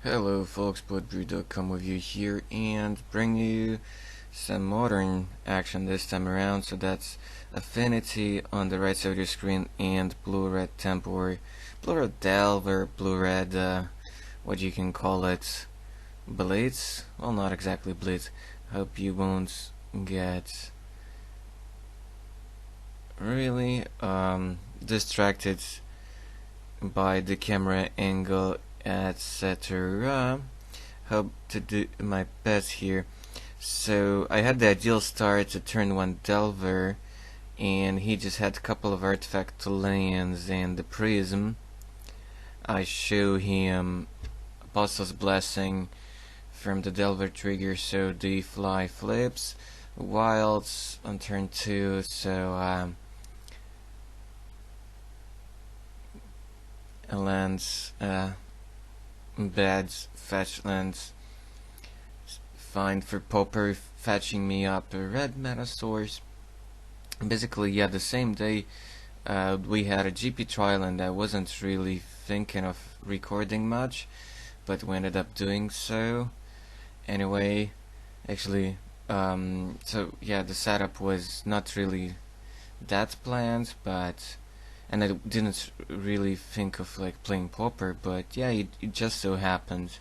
Hello folks, BloodBrew.com with you here and bring you some modern action this time around. So that's Affinity on the right side of your screen and Blue-Red Temporary, Blue-Red Delve or Blue-Red, what you can call it, Blitz? Well, not exactly Blitz. Hope you won't get really distracted by the camera angle, etc. Hope to do my best here. So I had the ideal start to turn 1 Delver, and he just had a couple of artifact lands and the prism. I show him Apostle's Blessing from the Delver trigger, so the fly flips. Wilds on turn 2, so lands, beds, fetch lands. Fine for Pauper fetching me up a red mana source. Basically, yeah, the same day we had a GP trial and I wasn't really thinking of recording much, but we ended up doing so. Anyway, actually, so yeah, the setup was not really that planned, but and I didn't really think of like playing Pauper, but yeah, it just so happened,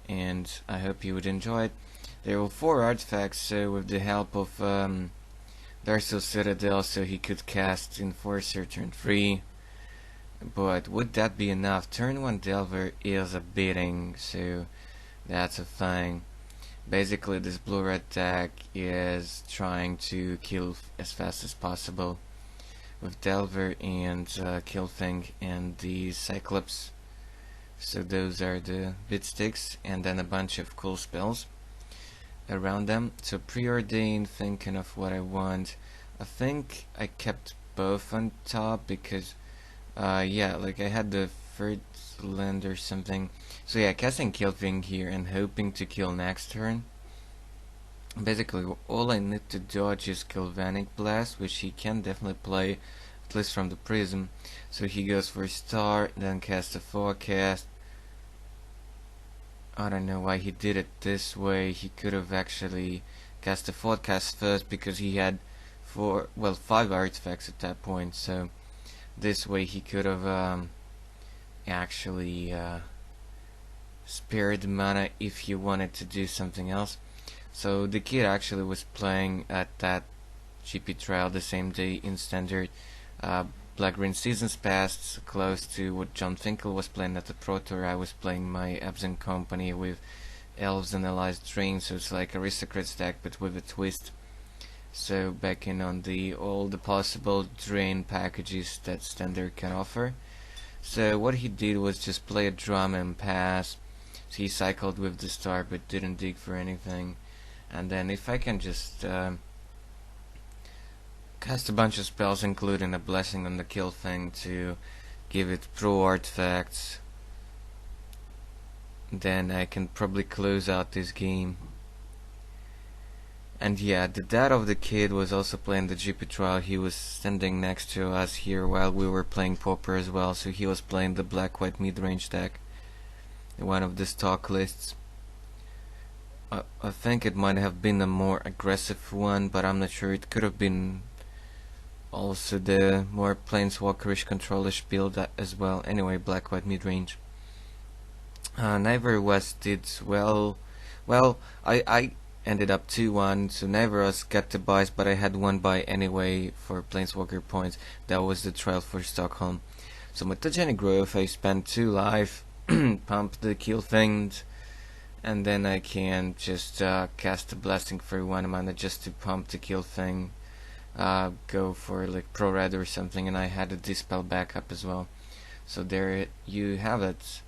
and I hope you would enjoy it. There were 4 artifacts, so with the help of Darcel Citadel, so he could cast Enforcer turn 3. But would that be enough? Turn 1 Delver is a beating, so that's a thing. Basically, this blue-red deck is trying to kill as fast as possible with Delver and Kill Thing and the Cyclops. So those are the bit sticks, and then a bunch of cool spells around them. So preordained, thinking of what I want. I think I kept both on top because yeah, like I had the third land or something. So yeah, casting Kill Thing here and hoping to kill next turn. Basically all I need to dodge is Galvanic Blast, which he can definitely play, at least from the prism. So he goes for Star, then cast a Forecast. I don't know why he did it this way. He could have actually cast the forecast first because he had 5 artifacts at that point. So this way he could have actually spared mana if he wanted to do something else. So the kid actually was playing at that GP trial the same day in standard. Black-Green Seasons passed, close to what John Finkel was playing at the Pro Tour. I was playing my Elves and Company with Elves and Allies Drain, so it's like Aristocrats deck but with a twist. So back in on all the possible Drain packages that standard can offer. So what he did was just play a drum and pass. So he cycled with the star but didn't dig for anything. And then if I can just cast a bunch of spells, including a blessing on the Kill Thing to give it pro artifacts, then I can probably close out this game. And yeah, the dad of the kid was also playing the GP trial. He was standing next to us here while we were playing Pauper as well, so he was playing the black-white mid-range deck, one of the stock lists. I think it might have been a more aggressive one, but I'm not sure. It could have been also the more planeswalkerish controlish build as well. Anyway, black-white mid-range. Neither of us did well. Well, I ended up 2-1, so neither of us got the buys, but I had 1 buy anyway for planeswalker points. That was the trial for Stockholm. So Mutagenic Growth, I spent 2 life, pump the Kill Thing, and then I can just cast a Blessing for 1 mana just to pump the Kill Thing. Go for like Pro Red or something, and I had a Dispel backup as well. So there you have it.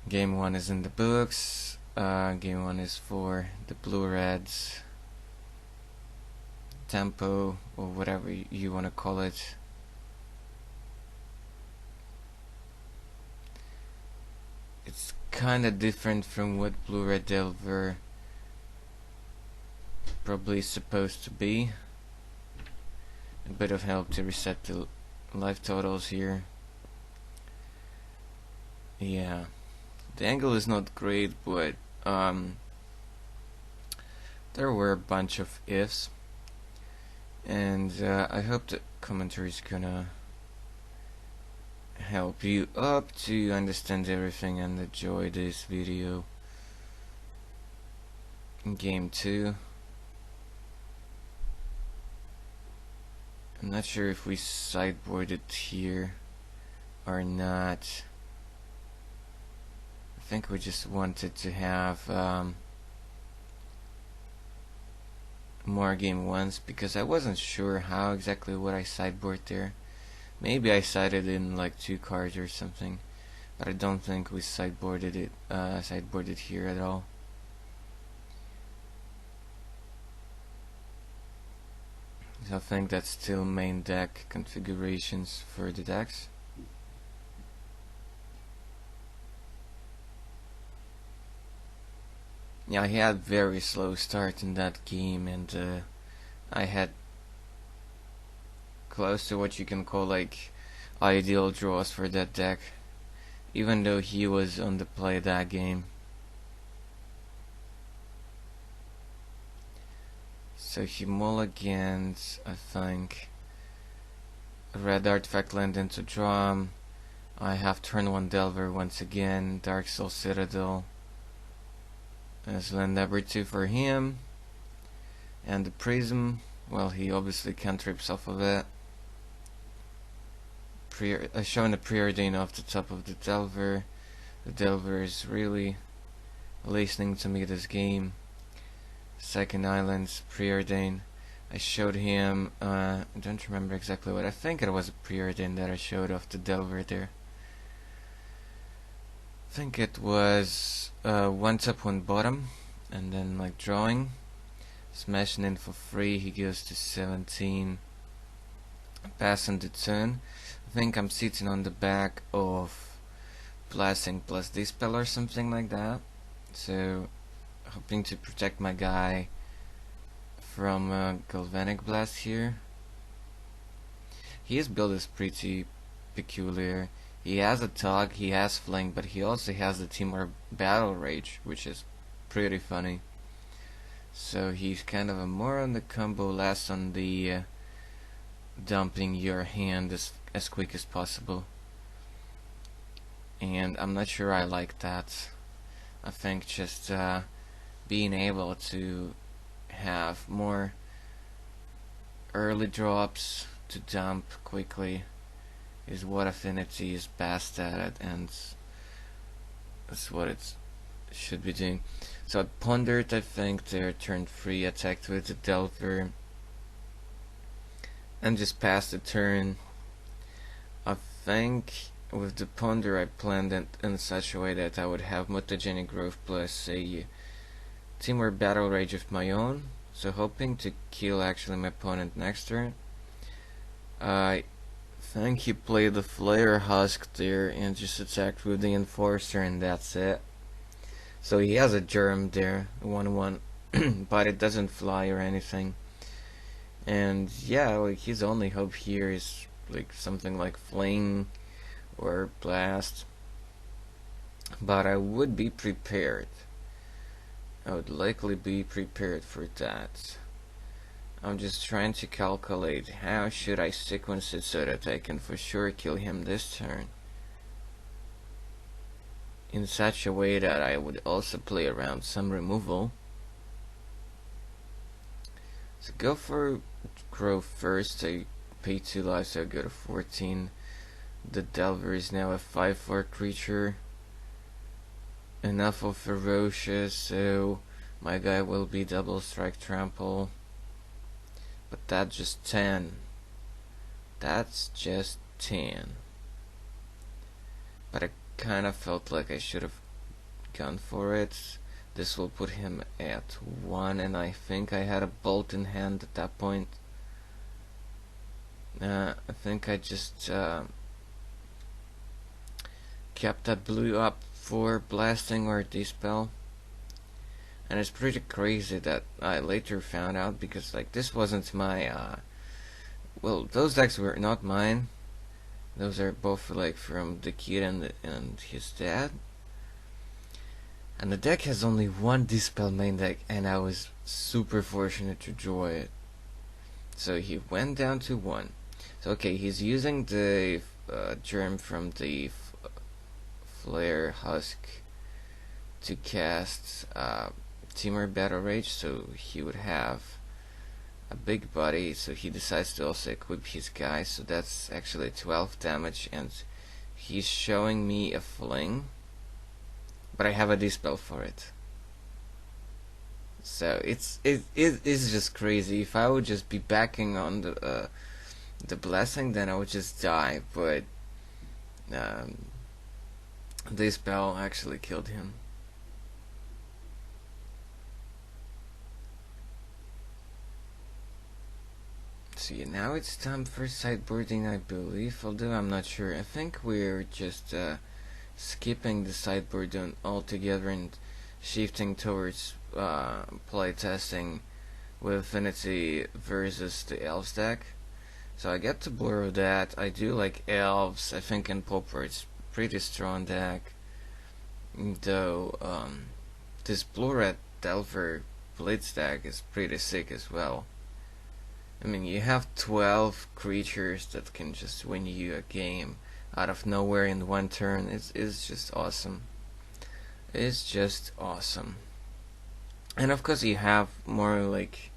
Game 1 is in the books. Game 1 is for the Blue-Reds tempo, or whatever you want to call it. It's kinda different from what Blue-Red Delver probably supposed to be. A bit of help to reset the life totals here. Yeah, The angle is not great, but there were a bunch of ifs, and I hope the commentary is gonna help you up to understand everything and enjoy this video. In game 2, I'm not sure if we sideboarded here or not. I think we just wanted to have more game ones, because I wasn't sure how exactly what I sideboard there. Maybe I sided in like 2 cards or something, but I don't think we sideboarded here at all. So I think that's still main deck configurations for the decks. Yeah, I had very slow start in that game, and I had close to what you can call like ideal draws for that deck, even though he was on the play that game. So he mulligans, I think. Red artifact land into drum. I have turn 1 Delver once again. Dark Soul Citadel as land number 2 for him. And the Prism, well, he obviously cantrips off of it. Showing the Preordain off the top of the Delver. The Delver is really listening to me this game. Second Islands, Preordain. I showed him, I don't remember exactly what, I think it was a Preordain that I showed off the Delver there. I think it was 1 top 1 bottom, and then like drawing, smashing in for 3, he goes to 17, passing the turn. I think I'm sitting on the back of Blasting plus Dispel or something like that, so hoping to protect my guy from Galvanic Blast here. His build is pretty peculiar. He has a Tog, he has Flank, but he also has the Teamwork Battle Rage, which is pretty funny. So he's kind of a more on the combo, less on the dumping your hand as quick as possible. And I'm not sure I like that. I think just being able to have more early drops to dump quickly is what Affinity is best at, and that's what it should be doing. So I pondered, I think their turn 3, attacked with the Delver and just passed the turn. I think with the ponder I planned it in such a way that I would have Mutagenic Growth plus a Teamwork Battle Rage of my own, so hoping to kill actually my opponent next turn. I think he played the Flare Husk there and just attacked with the Enforcer, and that's it. So he has a Germ there, 1-1, but it doesn't fly or anything. And yeah, like his only hope here is like something like Fling or Blast. But I would be prepared. I would likely be prepared for that. I'm just trying to calculate how should I sequence it so that I can for sure kill him this turn in such a way that I would also play around some removal. So go for growth first. I pay 2 lives, so I go to 14. The Delver is now a 5/4 creature. Enough of Ferocious, so my guy will be double strike trample. But that's just 10. That's just 10. But I kind of felt like I should have gone for it. This will put him at 1, and I think I had a bolt in hand at that point. I think I just kept that blue up for blasting or dispel. And it's pretty crazy that I later found out, because like this wasn't my well, those decks were not mine. Those are both like from the kid and his dad. And the deck has only one Dispel main deck, and I was super fortunate to draw it. So he went down to 1. So okay, he's using the germ from the Flare Husk to cast Timur Battle Rage, so he would have a big body, so he decides to also equip his guy, so that's actually 12 damage, and he's showing me a Fling, but I have a Dispel for it. So it is just crazy. If I would just be backing on the Blessing, then I would just die, but Dispel actually killed him. So yeah, now it's time for sideboarding, I believe, although I'm not sure. I think we're just skipping the sideboard altogether and shifting towards playtesting with Affinity versus the Elves deck. So I get to borrow that. I do like Elves. I think in Pauper it's pretty strong deck, though this Blue-Red Delver Blitz deck is pretty sick as well. I mean, you have 12 creatures that can just win you a game out of nowhere in one turn. It's just awesome. It's just awesome. And of course you have more like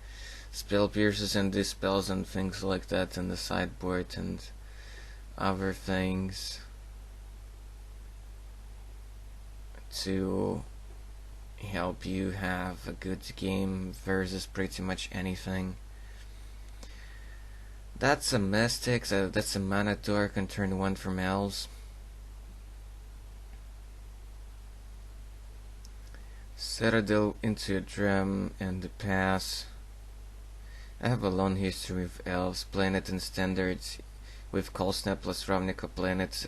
spell pierces and dispels and things like that in the sideboard and other things to help you have a good game versus pretty much anything. That's a Mystic, so that's a Mana Dork on turn 1 from Elves. Citadel into a Drum and the pass. I have a long history with Elves, playing it in Standards with Cold Snap plus Ravnica, playing it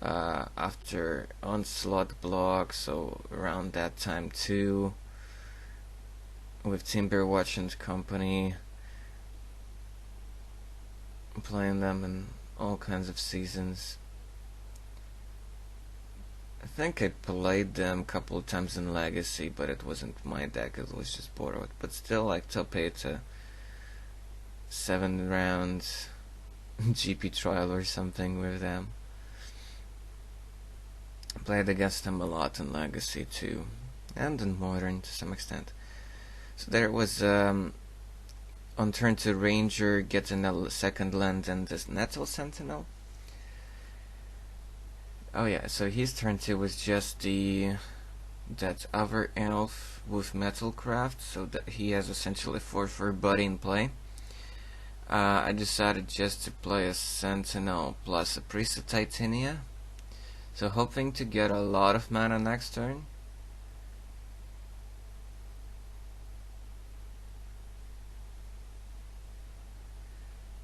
after Onslaught block, so around that time too, with Timberwatch and company, playing them in all kinds of seasons. I think I played them a couple of times in Legacy, but it wasn't my deck, it was just borrowed. But still, like, top 8 7 rounds GP trial or something with them. Played against them a lot in Legacy too, and in Modern to some extent. So there was on turn 2 Ranger getting a second land and this Nettle Sentinel. Oh yeah, so his turn 2 was just that other elf with Metalcraft, so that he has essentially 4/4 body in play. I decided just to play a Sentinel plus a Priest of Titania, so hoping to get a lot of mana next turn.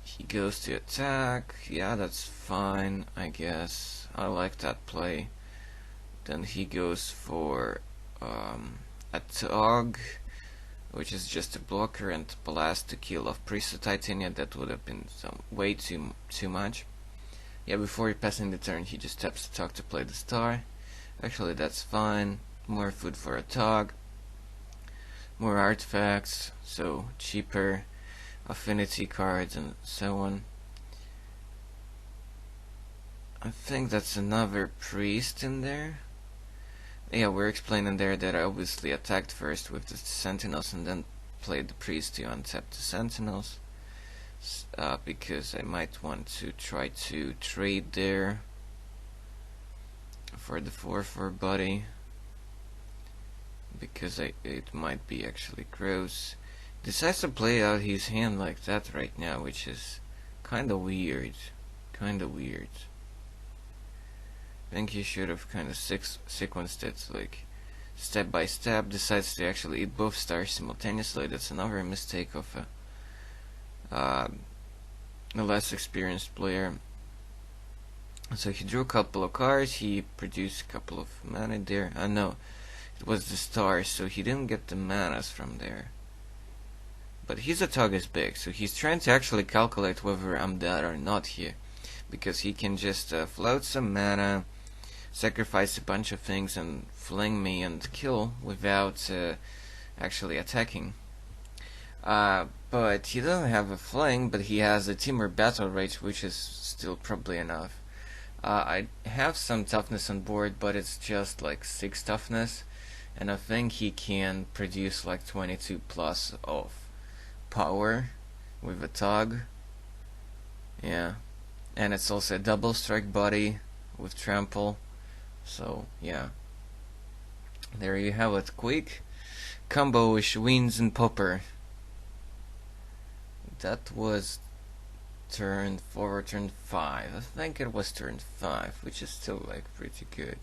He goes to attack, yeah, that's fine, I guess. I like that play. Then he goes for a Tog, which is just a blocker, and blast to kill off Priest of Titania. That would have been way too much. Yeah, before passing the turn, he just taps the Tog to play the star. Actually, that's fine. More food for a Tog. More artifacts, so cheaper affinity cards and so on. I think that's another priest in there. Yeah, we're explaining there that I obviously attacked first with the sentinels and then played the priest to untap the sentinels, because I might want to try to trade there for the 4/4 body, because it might be actually gross. Decides to play out his hand like that right now, which is kinda weird. I think he should have kind of sequenced it like step by step. Decides to actually eat both stars simultaneously. That's another mistake of a less experienced player. So he drew a couple of cards. He produced a couple of mana there. No, it was the stars, so he didn't get the manas from there. But his attack is big, so he's trying to actually calculate whether I'm dead or not here, because he can just float some mana, sacrifice a bunch of things and fling me and kill without actually attacking. But he doesn't have a fling, but he has a teamwork battle rage, which is still probably enough. I have some toughness on board, but it's just like 6 toughness, and I think he can produce like 22 plus of power with a tug. Yeah, and it's also a double strike body with trample. So yeah, there you have it. Quick combo-ish wins in Pauper. That was turn 4 or turn 5. I think it was turn 5, which is still like pretty good.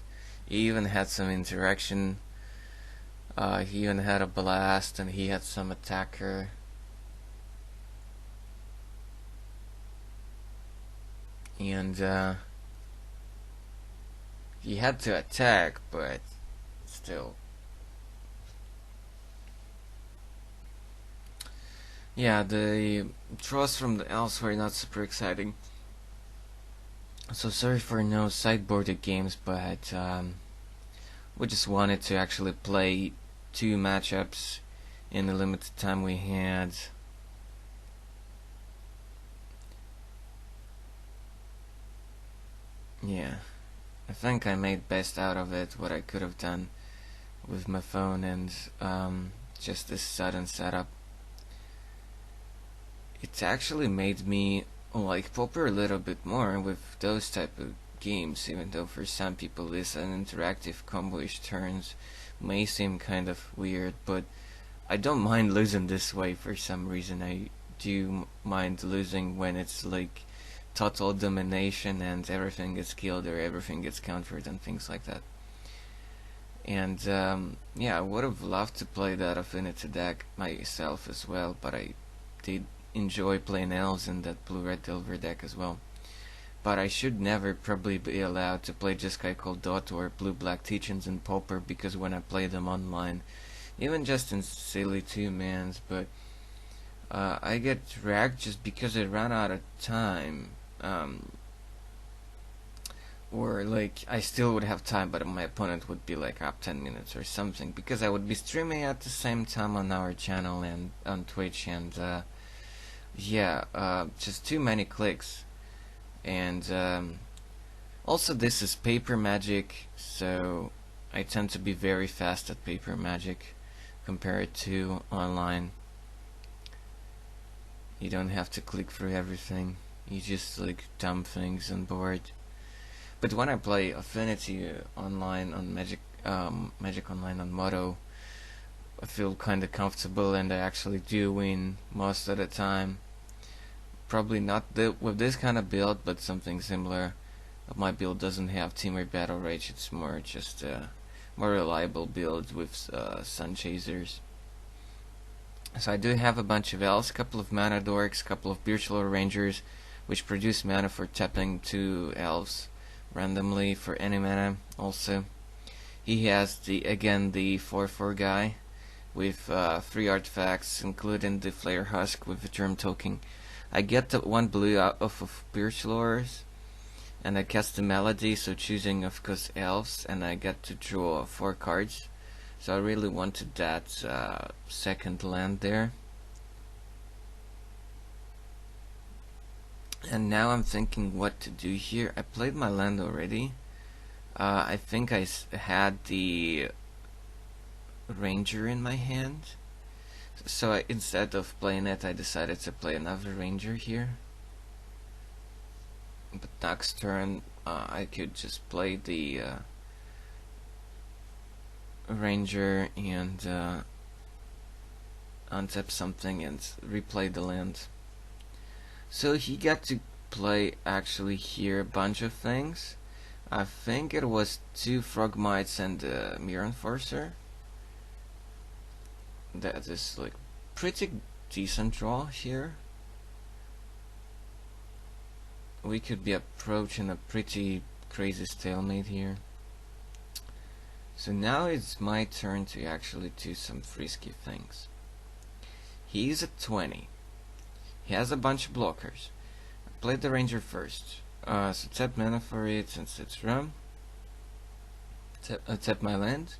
He even had some interaction. He even had a blast, and he had some attacker. And he had to attack, but still. Yeah, the draws from the Elves were not super exciting. So sorry for no sideboarded games, but we just wanted to actually play 2 matchups in the limited time we had. Yeah, I think I made best out of it, what I could have done with my phone and just this sudden setup. It actually made me like Pauper a little bit more with those type of games, even though for some people this interactive combo-ish turns may seem kind of weird, but I don't mind losing this way for some reason. I do mind losing when it's like total domination and everything gets killed or everything gets countered and things like that. And yeah, I would have loved to play that Affinity deck myself as well, but I did enjoy playing Elves in that blue-red Delver deck as well. But I should never probably be allowed to play Jeskai Cold Dot or blue-black Teachings in Pauper, because when I play them online, even just in silly 2-mans, but I get dragged just because I ran out of time. Or like I still would have time, but my opponent would be like up 10 minutes or something, because I would be streaming at the same time on our channel and on Twitch, and yeah, just too many clicks. And also this is paper magic, so I tend to be very fast at paper magic compared to online. You don't have to click through everything, you just like dump things on board. But when I play Affinity online on Magic Online on Moto, I feel kinda comfortable, and I actually do win most of the time. Probably not with this kind of build, but something similar. My build doesn't have Teamwork Battle Rage, it's more just a more reliable build with Sun Chasers. So I do have a bunch of Elves, couple of Mana Dorks, couple of Virtual Rangers, which produce mana for tapping 2 Elves randomly for any mana. Also, he has the 4/4 guy with 3 artifacts, including the Flare Husk with the Germ token. I get the 1 blue out of Birchlores, and I cast the Melody, so choosing of course Elves, and I get to draw 4 cards. So I really wanted that second land there. And now I'm thinking what to do here. I played my land already. I think I had the Ranger in my hand. So instead of playing it, I decided to play another Ranger here. But next turn, I could just play the Ranger and untap something and replay the land. So he got to play actually here a bunch of things. I think it was 2 Frogmites and a Mirror Enforcer. That is like pretty decent draw here. We could be approaching a pretty crazy stalemate here. So now it's my turn to actually do some frisky things. He's at 20. He has a bunch of blockers. I played the Ranger first. So tap mana for it since it's rum. tap my land.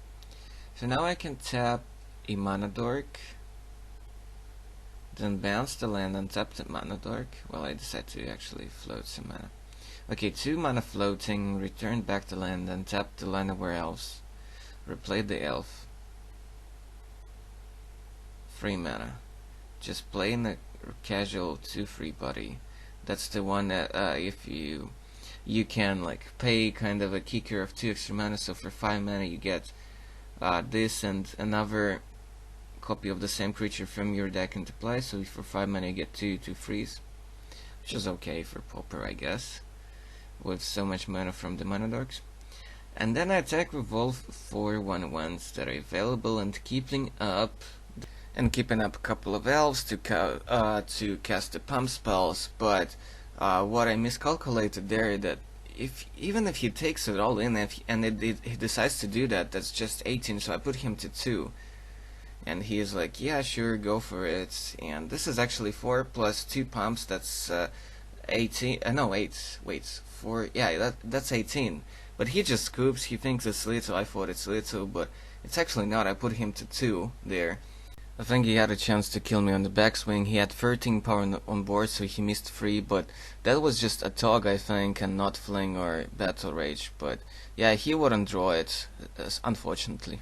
So now I can tap a Mana Dork, then bounce the land and tap the Mana Dork. Well, I decide to actually float some mana. Okay, 2 mana floating, return back the land and tap the Land of Elves. Replay the Elf. 3 mana. Just play in a casual 2/3 body. That's the one that if you can like pay kind of a kicker of 2 extra mana, so for 5 mana you get this and another copy of the same creature from your deck into play, so for 5 mana you get 2 2/3s, which is okay for Pauper, I guess, with so much mana from the Mana Dorks. And then I attack with all 4 1/1s that are available and keeping up a couple of elves to cast the pump spells, but what I miscalculated there, that even if he takes it all in, he decides to do that, that's just 18, so I put him to 2. And he is like, yeah, sure, go for it. And this is actually 4 plus 2 pumps, that's 18, no, 8, wait, 4, yeah, that's 18. But he just scoops, he thinks it's little, I thought it's little, but it's actually not, I put him to 2 there. I think he had a chance to kill me on the backswing. He had 13 power on board, so he missed 3, but that was just a tog, I think, and not fling or battle rage. But yeah, he wouldn't draw it, unfortunately.